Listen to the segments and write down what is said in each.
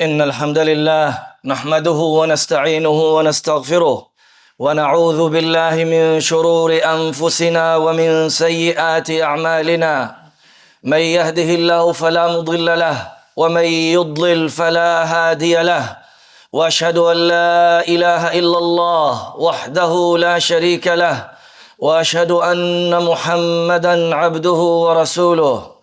إن الحمد لله نحمده ونستعينه ونستغفره ونعوذ بالله من شرور أنفسنا ومن سيئات أعمالنا. من يهده الله فلا مضل له ومن يضلل فلا هادي له، وأشهد أن لا إله إلا الله وحده لا شريك له، وأشهد أن محمدا عبده ورسوله.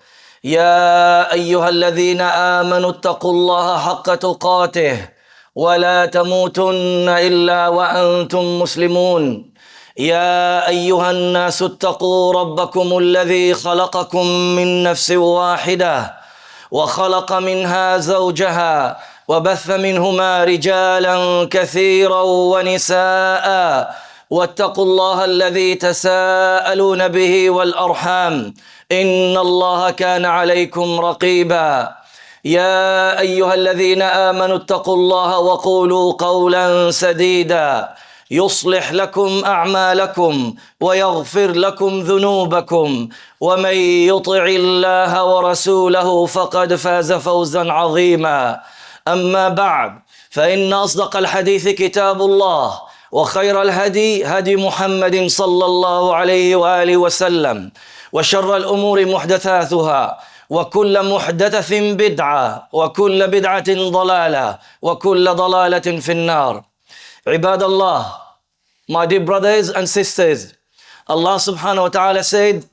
يا أيها الذين آمنوا اتقوا الله حق تقاته ولا تموتن إلا وأنتم مسلمون. يا أيها الناس اتقوا ربكم الذي خلقكم من نفس واحدة وخلق منها زوجها وبث منهما رجالا كثيرا ونساء، واتقوا الله الذي تساءلون به والأرحام إن الله كان عليكم رقيبا. يا أيها الذين آمنوا اتقوا الله وقولوا قولا سديدا يصلح لكم أعمالكم ويغفر لكم ذنوبكم، ومن يطع الله ورسوله فقد فاز فوزا عظيما. أما بعد، فإن أصدق الحديث كتاب الله، وخير الهدي هدي محمد صلى الله عليه وآله وسلم، وشر الأمور محدثاتها، وكل محدثة بدعة، وكل بدعة ضلالة، وكل ضلالة في النار. عباد Allah, my dear brothers and sisters, Allah subhanahu wa ta'ala said,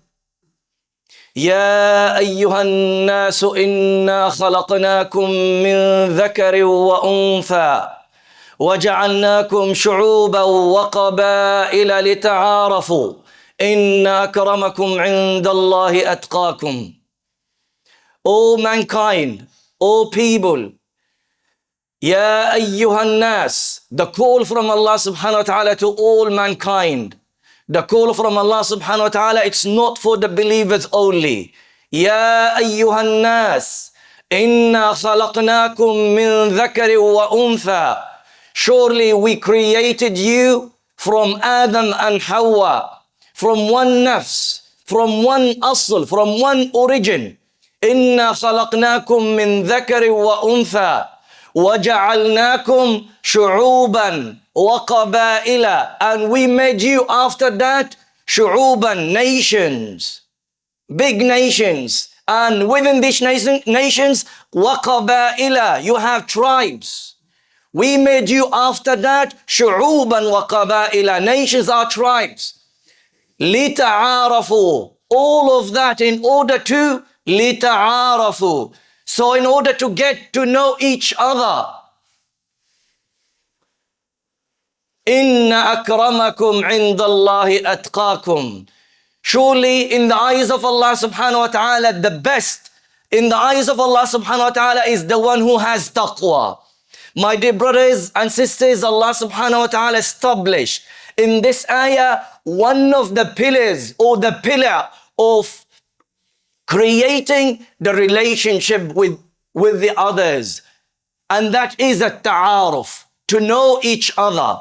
يا أيها الناس إنا خلقناكم من ذكر وأنثى وجعلناكم شعوبا وقبائل لتعارفوا إن أكرمكم عند الله أتقاكم. O mankind, O people, Ya ayyuhan nas, the call from Allah subhanahu wa ta'ala to all mankind. The call from Allah subhanahu wa ta'ala, it's not for the believers only. Ya ayyuhan nas, inna khalaqnakum min dhakari wa untha. Surely we created you from Adam and Hawa, from one nafs, from one asl, from one origin. Inna khalaqnakum min dhakari wa untha. وَجَعَلْنَاكُمْ شُعُوبًا وَقَبَائِلًا, and we made you after that شُعُوبًا, nations, big nations, and within these nations وَقَبَائِلًا, you have tribes. We made you after that شُعُوبًا وَقَبَائِلًا, nations are tribes. لِتَعَارَفُوا, all of that in order to لِتَعَارَفُوا, so in order to get to know each other. Inna akramakum indallahi atqakum. Surely in the eyes of Allah subhanahu wa ta'ala, the best in the eyes of Allah subhanahu wa ta'ala is the one who has taqwa. My dear brothers and sisters, Allah subhanahu wa ta'ala established in this ayah one of the pillars, or the pillar of creating the relationship with the others, and that is a ta'aruf, to know each other.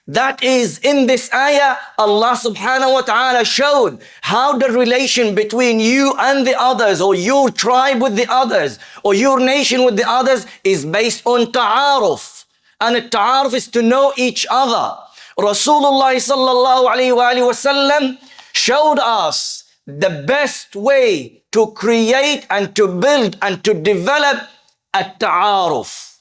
That is, in this ayah, Allah subhanahu wa ta'ala showed how the relation between you and the others, or your tribe with the others, or your nation with the others, is based on ta'aruf. And a ta'aruf is to know each other. Rasulullah sallallahu alayhi wa sallam showed us the best way to create and to build and to develop a ta'aruf.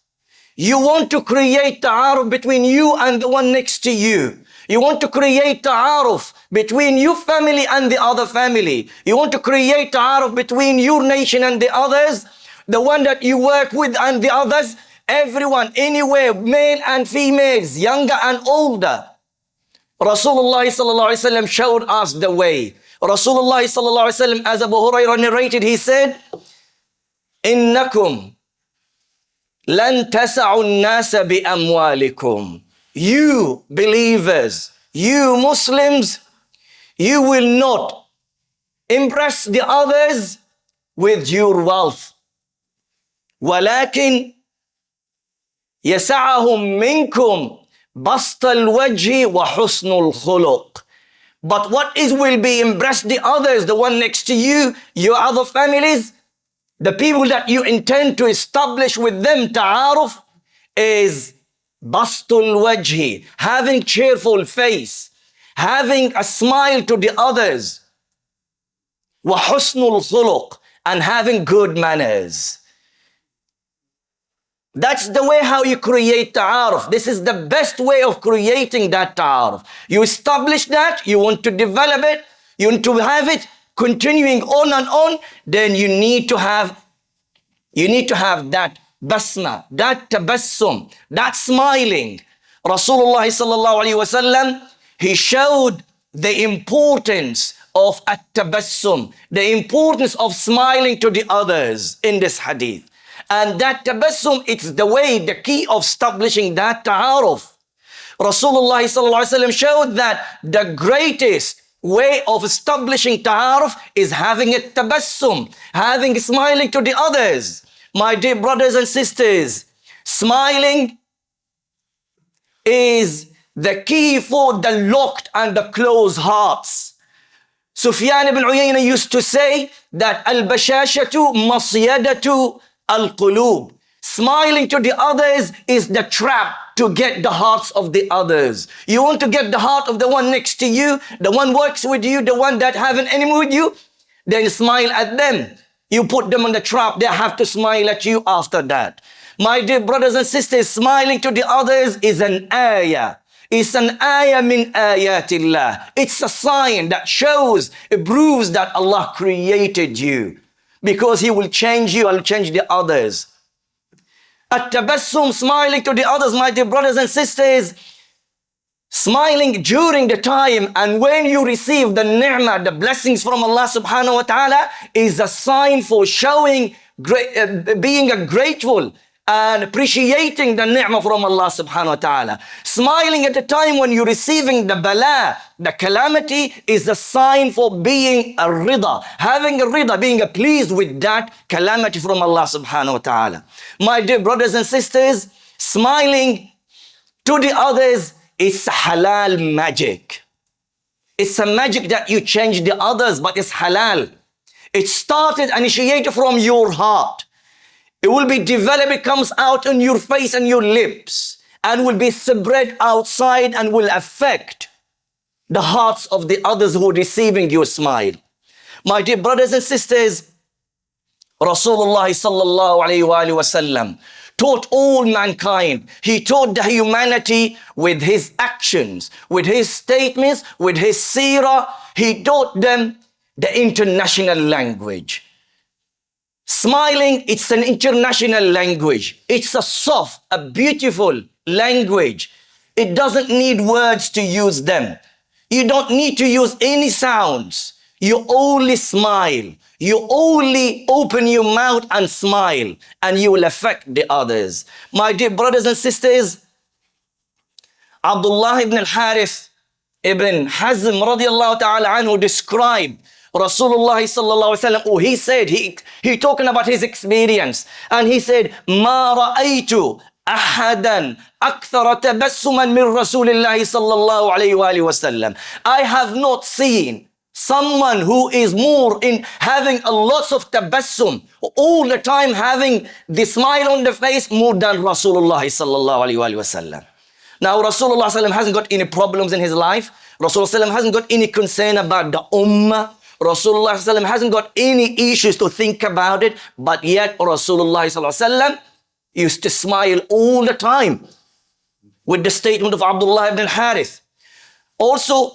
You want to create ta'aruf between you and the one next to you. You want to create ta'aruf between your family and the other family. You want to create ta'aruf between your nation and the others, the one that you work with and the others, everyone, anywhere, male and females, younger and older. Rasulullah sallallahu alaihi wasallam showed us the way. Rasulullah sallallahu alaihi wasallam, as Abu Hurairah narrated, he said, "Innakum lan tas'u an-nasa bi amwalikum." You believers, you Muslims, you will not impress the others with your wealth. ولكن يسعهم منكم بسط الوجه وحسن الخلق. But what will be impress the others, the one next to you, your other families, The people that you intend to establish with them ta'aruf is bastul wajhi, having cheerful face, having a smile to the others, wa husnul khuluq, and having good manners. That's the way how you create ta'aruf. This is the best way of creating that ta'aruf. You establish that, you want to develop it, you want to have it continuing on and on, then you need to have that basma, that tabassum, that smiling. Rasulullah sallallahu alaihi wasallam, he showed the importance of at-tabassum, the importance of smiling to the others in this hadith. And that tabassum, it's the way, the key of establishing that ta'aruf. Rasulullah sallallahu alaihi wasallam showed that the greatest way of establishing ta'aruf is having a tabassum, having smiling to the others. My dear brothers and sisters, smiling is the key for the locked and the closed hearts. Sufyan ibn Uyayna used to say that al-bashashatu masyadatu al-qulub. Smiling to the others is the trap to get the hearts of the others. You want to get the heart of the one next to you, the one works with you, the one that have an enemy with you, then smile at them. You put them on the trap, they have to smile at you after that. My dear brothers and sisters, smiling to the others is an ayah. It's an ayah min ayatillah. It's a sign that shows, it proves that Allah created you. Because He will change you, I'll change the others. At-tabassum, smiling to the others, my dear brothers and sisters, smiling during the time and when you receive the ni'mah, the blessings from Allah subhanahu wa ta'ala, is a sign for showing, being a grateful and appreciating the ni'mah from Allah subhanahu wa ta'ala. Smiling at the time when you're receiving the bala, the calamity, is a sign for being a rida, having a rida, being pleased with that calamity from Allah subhanahu wa ta'ala. My dear brothers and sisters, smiling to the others is halal magic. It's a magic that you change the others, but it's halal. It started, initiated from your heart. It will be developed, it comes out on your face and your lips and will be spread outside and will affect the hearts of the others who are receiving your smile. My dear brothers and sisters, Rasulullah sallallahu alayhi wa sallam taught all mankind. He taught the humanity with His actions, with His statements, with His seerah. He taught them the international language. Smiling, it's an international language. It's a soft, a beautiful language. It doesn't need words to use them. You don't need to use any sounds. You only smile. You only open your mouth and smile, and you will affect the others. My dear brothers and sisters, Abdullah ibn al-Harith ibn Hazm radiallahu ta'ala anhu described Rasulullah sallallahu alaihi wasallam. He said, he talking about his experience, and he said, "Ma ra'aytu ahadan akthara tabassuman min Rasulillahi sallallahu alaihi wasallam." I have not seen someone who is more in having a lot of tabassum, all the time having the smile on the face, more than Rasulullah sallallahu alaihi wasallam. Now Rasulullah sallam hasn't got any problems in his life. Rasulullah sallam hasn't got any concern about the ummah. Rasulullah sallam hasn't got any issues to think about it, but yet Rasulullah sallam used to smile all the time with the statement of Abdullah ibn al-Harith. Also,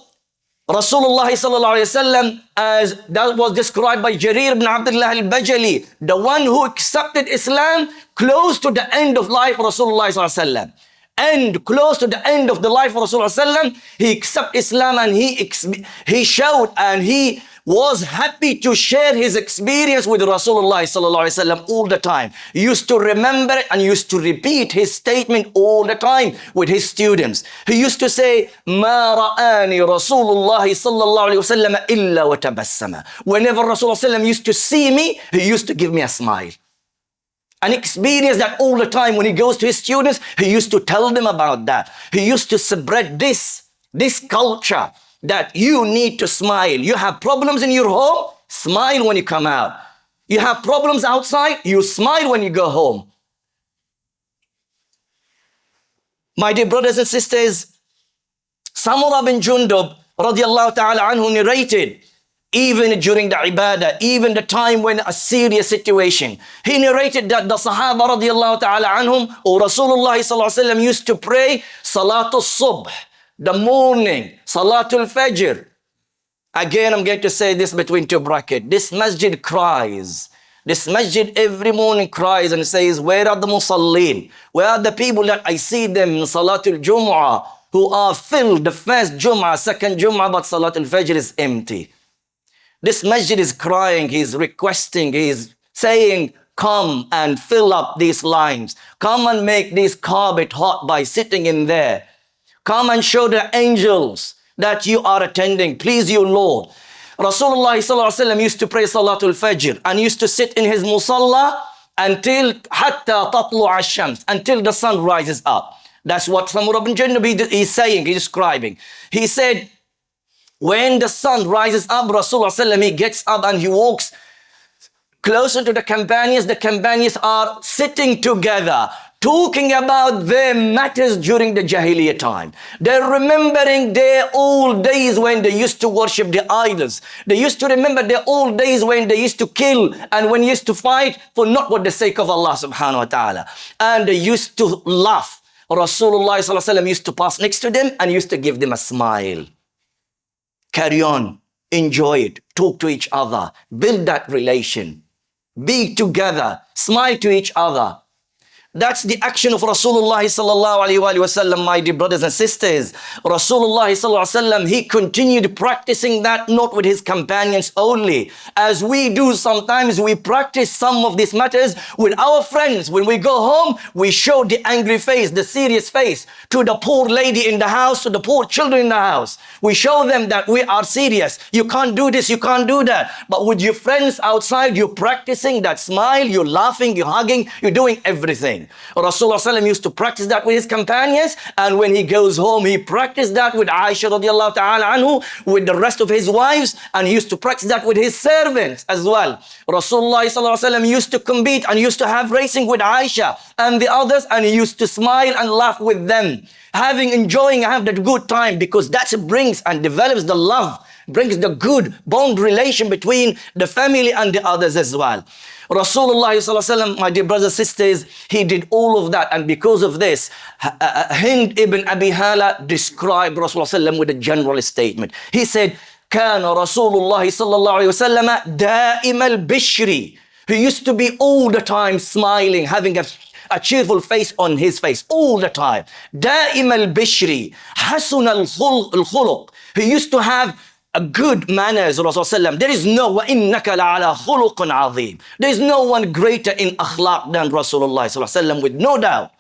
Rasulullah sallallahu alayhi wasallam, as that was described by Jarir ibn Abdullah al-Bajali, the one who accepted Islam close to the end of life of Rasulullah sallallahu alayhi wasallam. And close to the end of the life of Rasulullah sallallahu alayhi wasallam, he accepted Islam and he showed and he was happy to share his experience with Rasulullah sallallahu alaihi wasallam all the time. He used to remember it and used to repeat his statement all the time with his students. He used to say, "Ma ra'ani Rasulullah sallallahu alaihi wasallam illa wa tabassama." Whenever Rasulullah sallallahu alaihi wasallam used to see me, he used to give me a smile. And experience that all the time when he goes to his students, he used to tell them about that. He used to spread this culture that you need to smile. You have problems in your home, smile when you come out. You have problems outside, you smile when you go home. My dear brothers and sisters, Samurah bin Jundub radiallahu ta'ala anhu narrated, even during the ibadah, even the time when a serious situation, he narrated that the Sahaba radiallahu ta'ala anhum or Rasulullah sallallahu alaihi wasallam used to pray Salatul Subh, the morning, Salatul Fajr. Again, I'm going to say this between two brackets. This masjid cries. This masjid every morning cries and says, where are the musallin? Where are the people that I see them in Salatul Jummah who are filled the first Jummah, second Jummah, but Salatul Fajr is empty. This masjid is crying, he's requesting, he's saying, come and fill up these lines. Come and make this carpet hot by sitting in there. Come and show the angels that you are attending. Please you, Lord. Rasulullah ﷺ used to pray Salatul Fajr and used to sit in his musalla until hatta tatlu ash-shams, until the sun rises up. That's what Samurah bin Jundub is saying, he's describing. He said, when the sun rises up, Rasulullah ﷺ, he gets up and he walks closer to the companions are sitting together, talking about their matters during the Jahiliyyah time. They're remembering their old days when they used to worship the idols. They used to remember their old days when they used to kill and when they used to fight for not for the sake of Allah subhanahu wa ta'ala. And they used to laugh. Rasulullah ﷺ used to pass next to them and used to give them a smile. Carry on, enjoy it, talk to each other, build that relation. Be together, smile to each other. That's the action of Rasulullah sallallahu alaihi wasallam, my dear brothers and sisters. Rasulullah sallallahu alaihi wasallam, he continued practicing that not with his companions only. As we do sometimes, we practice some of these matters with our friends. When we go home, we show the angry face, the serious face to the poor lady in the house, to the poor children in the house. We show them that we are serious. You can't do this, you can't do that. But with your friends outside, you're practicing that smile, you're laughing, you're hugging, you're doing everything. Rasulullah ﷺ used to practice that with his companions, and when he goes home, he practiced that with Aisha radiallahu ta'ala anhu, with the rest of his wives, and he used to practice that with his servants as well. Rasulullah ﷺ used to compete and used to have racing with Aisha and the others, and he used to smile and laugh with them, enjoying, have that good time, because that brings and develops the love, brings the good bond relation between the family and the others as well. Rasulullah ﷺ, my dear brothers and sisters, he did all of that, and because of this, Hind ibn Abi Hala described Rasulullah ﷺ with a general statement. He said, كان رسول الله صلى الله عليه وسلم دائم البشر. He used to be all the time smiling, having a cheerful face on his face all the time. دائم البشر حسن الخلق. He used to have a good manners, Rasulullah. There is no وَإِنَّكَ لَعَلَى خُلُقٌ عَظِيمٌ. There is no one greater in akhlaq than Rasulullah with no doubt.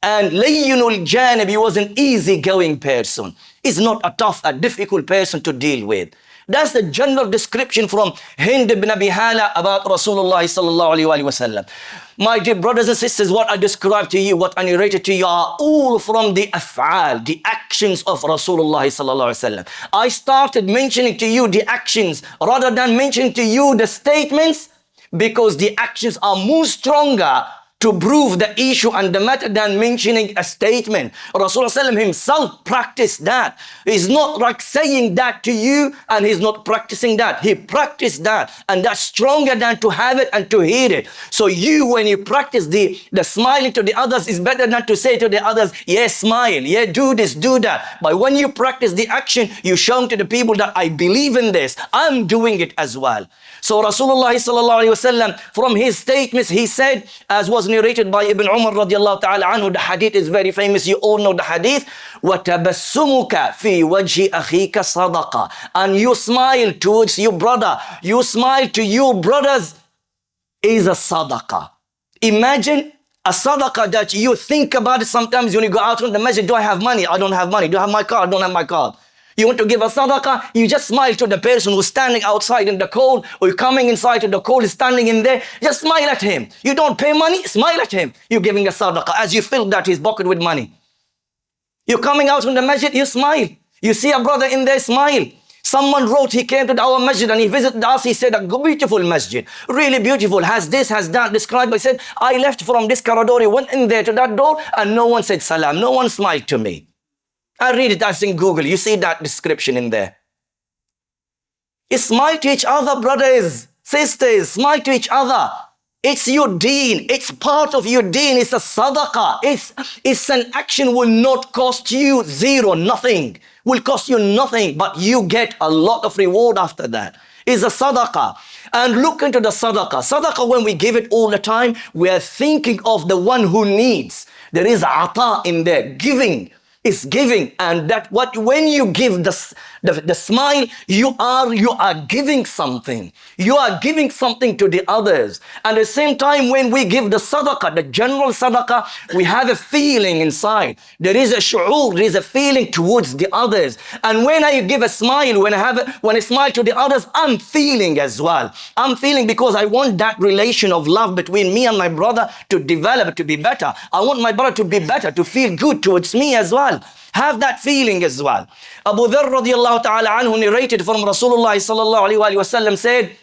And layyinul janib, he was an easygoing person. He's not a tough, a difficult person to deal with. That's the general description from Hind ibn Abi Hala about Rasulullah sallallahu alaihi wasallam. My dear brothers and sisters, what I described to you, what I narrated to you are all from the af'al, the actions of Rasulullah sallallahu alaihi wasallam. I started mentioning to you the actions rather than mentioning to you the statements, because the actions are more stronger to prove the issue and the matter than mentioning a statement. Rasulullah himself practiced that. He's not like saying that to you and he's not practicing that. He practiced that, and that's stronger than to have it and to hear it. So you, when you practice the smiling to the others, is better than to say to the others, yes, smile, yeah, do this, do that. But when you practice the action, you show to the people that I believe in this, I'm doing it as well. So Rasulullah sallallahu alaihi wasallam, from his statements, he said, as was narrated by Ibn Umar radiallahu ta'ala anhu, the hadith is very famous, you all know the hadith, وَتَبَسُّمُكَ فِي وَجْهِ أَخِيكَ صَدَقَةً. And you smile towards your brother, you smile to your brothers is a sadaqah. Imagine a sadaqah that you think about it sometimes when you go out on the masjid. Do I have money? I don't have money. Do I have my card? I don't have my card. You want to give a sadaqah, you just smile to the person who's standing outside in the cold, or you're coming inside to the cold, standing in there, just smile at him. You don't pay money, smile at him. You're giving a sadaqah as you fill that his pocket with money. You're coming out from the masjid, you smile. You see a brother in there, smile. Someone wrote, he came to our masjid and he visited us. He said, a beautiful masjid, really beautiful, has this, has that, described. I said, I left from this corridor, went in there to that door, and no one said salam. No one smiled to me. I read it, that's in Google. You see that description in there. Smile to each other, brothers, sisters, smile to each other. It's your deen. It's part of your deen. It's a sadaqah. It's an action will not cost you zero, nothing. Will cost you nothing, but you get a lot of reward after that. It's a sadaqah. And look into the sadaqah. Sadaqah, when we give it all the time, we are thinking of the one who needs. There is ata in there, giving. Is giving, and that when you give the smile, you are giving something. You are giving something to the others. And at the same time, when we give the sadaqah, the general sadaqah, we have a feeling inside. There is a shu'ur, there is a feeling towards the others. And when I give a smile, when I smile to the others, I'm feeling as well. I'm feeling because I want that relation of love between me and my brother to develop, to be better. I want my brother to be better, to feel good towards me as well. Have that feeling as well. Abu Dharr radiallahu ta'ala anhu narrated from Rasulullah sallallahu alayhi wa sallam said,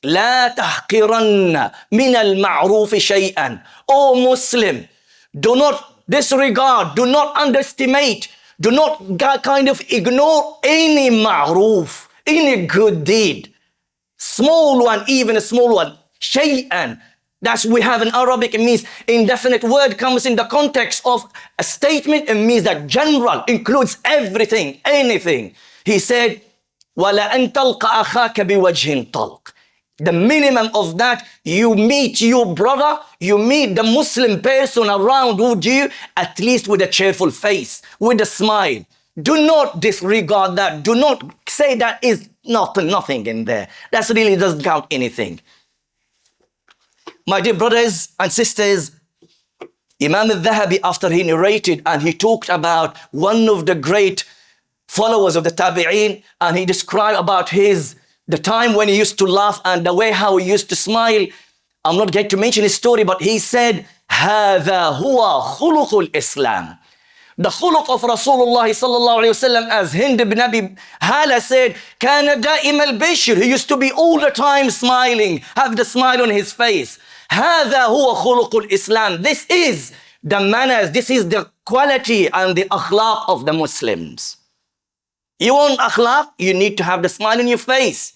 لا تحقرن من المعروف شيئا. O Muslim, do not disregard, do not underestimate, do not kind of ignore any ma'roof, any good deed. Small one, even a small one. شيئا. That's we have in Arabic, it means indefinite word comes in the context of a statement. It means that general, includes everything, anything. He said, وَلَأَن تَلْقَ أَخَاكَ بِوَجْهٍ طَلْقٍ. The minimum of that, you meet your brother, you meet the Muslim person around with you, at least with a cheerful face, with a smile. Do not disregard that. Do not say that is nothing in there. That really doesn't count anything. My dear brothers and sisters, Imam al-Dhahabi, after he narrated and he talked about one of the great followers of the Tabi'een, and he described about the time when he used to laugh and the way how he used to smile. I'm not going to mention his story, but he said, هَذَا هُوَ خُلُقُ الْإِسْلَامِ. The khuluq of Rasulullah sallallahu alayhi wa sallam, as Hind ibn Abi Hala said, كَانَ دَائِمَ الْبِشْرِ. He used to be all the time smiling, have the smile on his face. هذا هو خلق الإسلام. This is the manners, this is the quality and the akhlaq of the Muslims. You want akhlaq? You need to have the smile on your face.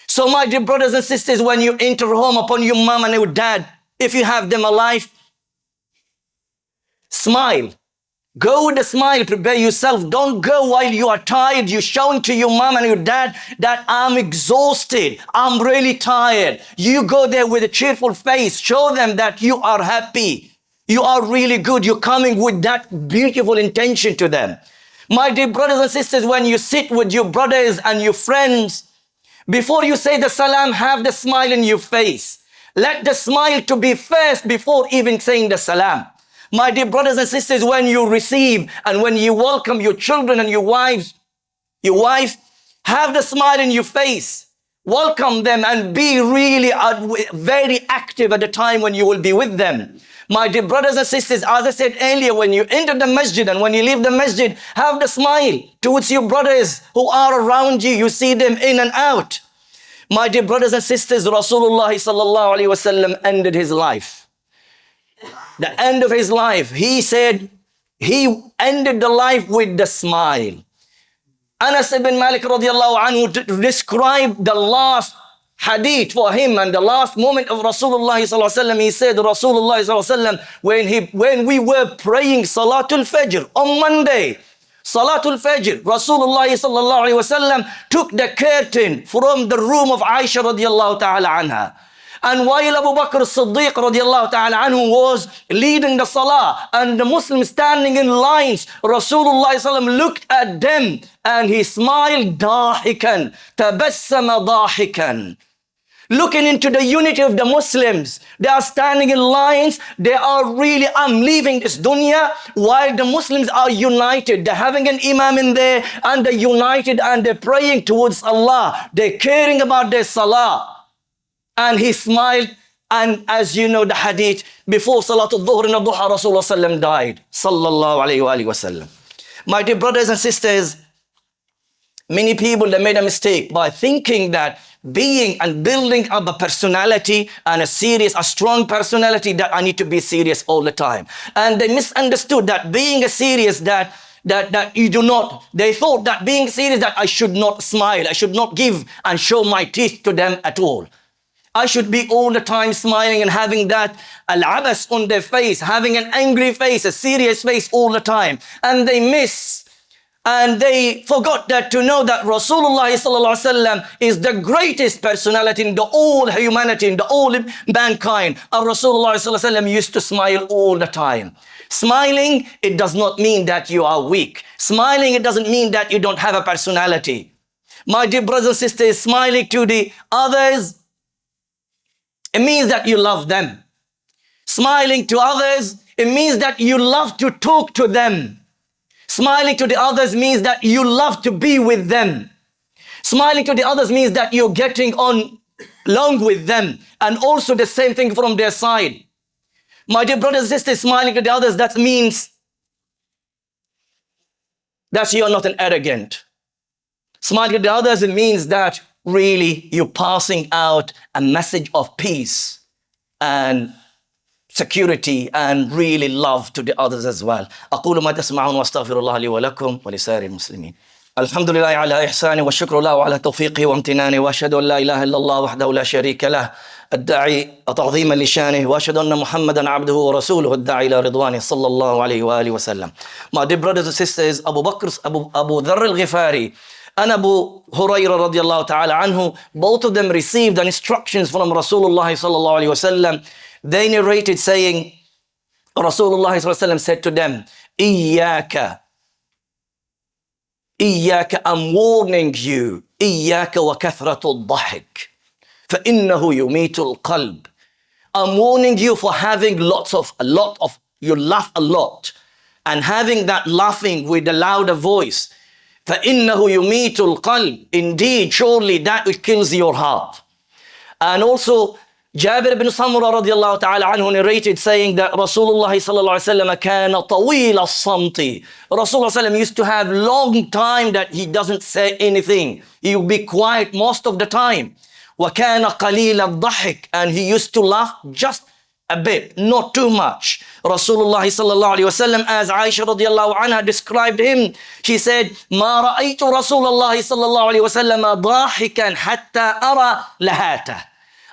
So my dear brothers and sisters, when you enter home upon your mom and your dad, if you have them alive, smile. Go with a smile, prepare yourself. Don't go while you are tired. You're showing to your mom and your dad that I'm exhausted. I'm really tired. You go there with a cheerful face. Show them that you are happy. You are really good. You're coming with that beautiful intention to them. My dear brothers and sisters, when you sit with your brothers and your friends, before you say the salam, have the smile in your face. Let the smile to be first before even saying the salam. My dear brothers and sisters, when you receive and when you welcome your children and your wife, have the smile in your face. Welcome them and be really very active at the time when you will be with them. My dear brothers and sisters, as I said earlier, when you enter the masjid and when you leave the masjid, have the smile towards your brothers who are around you. You see them in and out. My dear brothers and sisters, Rasulullah sallallahu alaihi wasallam ended his life. The end of his life, he said, he ended the life with the smile. Anas ibn Malik radiallahu anhu described the last hadith for him and the last moment of Rasulullah sallallahu alaihi wasallam. He said, Rasulullah sallallahu alaihi wasallam, when we were praying Salatul Fajr on Monday, Salatul Fajr, Rasulullah sallallahu alaihi wasallam took the curtain from the room of Aisha radiallahu ta'ala anha. And while Abu Bakr as-Siddiq radiallahu ta'ala anhu was leading the salah and the Muslims standing in lines, Rasulullah sallam looked at them and he smiled dahikan, tabassama dahikan. Looking into the unity of the Muslims. They are standing in lines. They are really, I'm leaving this dunya while the Muslims are united. They're having an imam in there and they're united and they're praying towards Allah. They're caring about their salah. And he smiled, and as you know the hadith, before Salatul Dhuhr and Duha, Rasulullah sallam died. Sallallahu alayhi wa sallam. My dear brothers and sisters, Many people, they made a mistake by thinking that being and building up a personality and a strong personality, that I need to be serious all the time. And they misunderstood that being a serious, that you do not, they thought that being serious, that I should not smile, I should not give and show my teeth to them at all. I should be all the time smiling and having that al-abas on their face, having an angry face, a serious face all the time. And they forgot that to know that Rasulullah sallallahu alaihi wasallam is the greatest personality in the all humanity, in the all mankind. And Rasulullah sallallahu alaihi wasallam used to smile all the time. Smiling, it does not mean that you are weak. Smiling, it doesn't mean that you don't have a personality. My dear brothers and sisters, smiling to the others, it means that you love them. Smiling to others, it means that you love to talk to them. Smiling to the others means that you love to be with them. Smiling to the others means that you're getting on along with them, and also the same thing from their side. My dear brothers and sisters, smiling to the others, that means that you're not an arrogant. Smiling to the others, it means that really you're passing out a message of peace and security and really love to the others as well. أقول ما تسمعون واستغفر الله لي ولكم ولسائر المسلمين. الحمد لله على إحسانه والشكر له على توفيقه وامتنانه وأشهد أن لا إله إلا الله وحده لا شريك له الداعي تعظيما لشانه وأشهد أن محمدا عبده ورسوله الداعي إلى رضوانه صلى الله عليه وآله وسلم. My dear brothers and sisters, Abu Dharr al-Ghifari and Abu Hurairah radiallahu ta'ala anhu, both of them received the instructions from Rasulullah sallallahu alayhi wasallam. They narrated saying, Rasulullah sallallahu alayhi wasallam said to them, Iyaka, I'm warning you, Iyaka wa kathratul dhahik, فإنه يميت القلب. I'm warning you for having you laugh a lot, and having that laughing with a louder voice. فَإِنَّهُ يُمِيتُ الْقَلْبِ. Indeed, surely that which kills your heart. And also, Jabir ibn Samura radiallahu ta'ala anhu narrated saying that Rasulullah sallallahu alayhi wa sallam كَانَ طَوِيلَ الصَّمْتِ. Rasulullah sallam used to have long time that he doesn't say anything. He would be quiet most of the time. وَكَانَ قَلِيلَ الضَّحِكِ. And he used to laugh just a bit, not too much. Rasulullah sallallahu alayhi wasallam, as Aisha radiallahu anha described him, she said, "Ma ra'aytu Rasulullah sallallahu alayhi wasallam dahikan hatta ara lahata."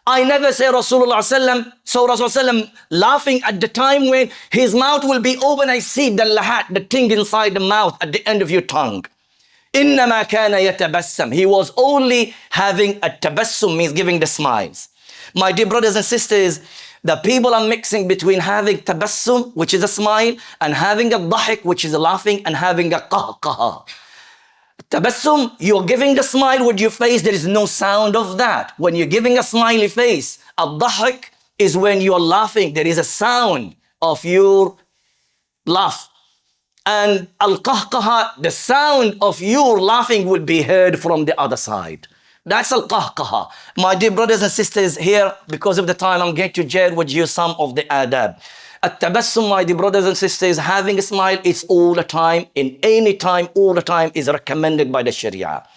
I never say Rasulullah sallam laughing at the time when his mouth will be open. I see the lahat, the thing inside the mouth at the end of your tongue. إِنَّمَا كَانَ يَتَبَسَّمْ. He was only having a tabassum, means giving the smiles. My dear brothers and sisters, the people are mixing between having tabassum, which is a smile, and having a dhahik, which is a laughing, and having a qahqaha. Tabassum, you're giving the smile with your face, there is no sound of that. When you're giving a smiley face, a dhahik is when you're laughing, there is a sound of your laugh. And al-qahqaha, the sound of your laughing would be heard from the other side. That's al-qahqaha. My dear brothers and sisters, here, because of the time, I'm going to share with you some of the adab. At-tabassum, my dear brothers and sisters, having a smile, it's all the time, in any time, all the time, is recommended by the Sharia.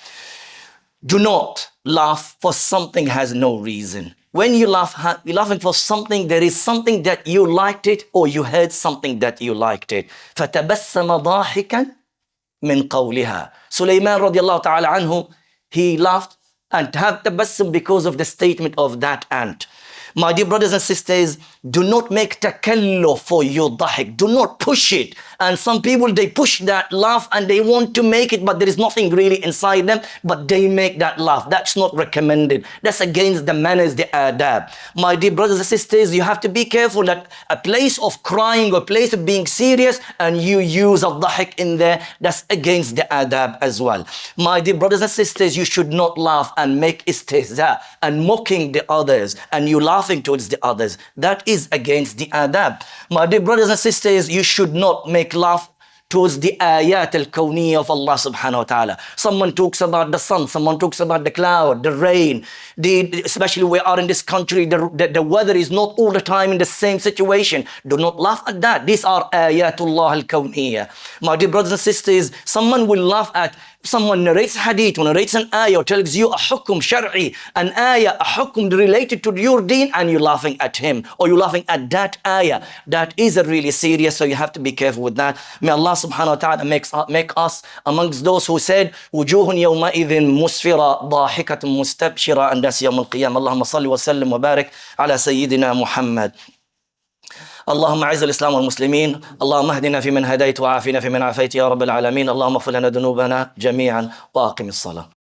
Do not laugh for something has no reason. When you laugh, you're laughing for something, there is something that you liked it, or you heard something that you liked it. فَتَبَسَّمَ ضَاحِكًا مِنْ قَوْلِهَا. Sulaiman radiallahu ta'ala anhu, he laughed and have tabassum because of the statement of that ant. My dear brothers and sisters, do not make takalluf for your dhahik. Do not push it. And some people, they push that laugh and they want to make it, but there is nothing really inside them, but they make that laugh. That's not recommended. That's against the manners, the adab. My dear brothers and sisters, you have to be careful that a place of crying or a place of being serious and you use a dhahik in there, that's against the adab as well. My dear brothers and sisters, you should not laugh and make istihza and mocking the others and you laughing towards the others. That is against the adab. My dear brothers and sisters, you should not make laugh towards the ayat al-kawniyya of Allah subhanahu wa ta'ala. Someone talks about the sun, someone talks about the cloud, the rain, especially we are in this country, the weather is not all the time in the same situation. Do not laugh at that. These are ayatullah al-kawniyya. My dear brothers and sisters, someone will laugh at, someone narrates hadith, or narrates an ayah, or tells you a hukum shar'i, an ayah, a hukum related to your deen, and you're laughing at him, or you're laughing at that ayah. That is a really serious, so you have to be careful with that. May Allah subhanahu wa ta'ala make us amongst those who said, وُجُوهٌ يَوْمَئِذٍ مُسْفِرَةٌ ضَاحِكَةٌ مُسْتَبْشِرَةٌ, and that's يوم القيامة. اللهم صل وسلم وبارك على سيدنا محمد. اللهم اعز الاسلام والمسلمين، اللهم اهدنا فيمن هديت وعافنا فيمن عافيت يا رب العالمين، اللهم اغفر لنا ذنوبنا جميعا واقم الصلاه.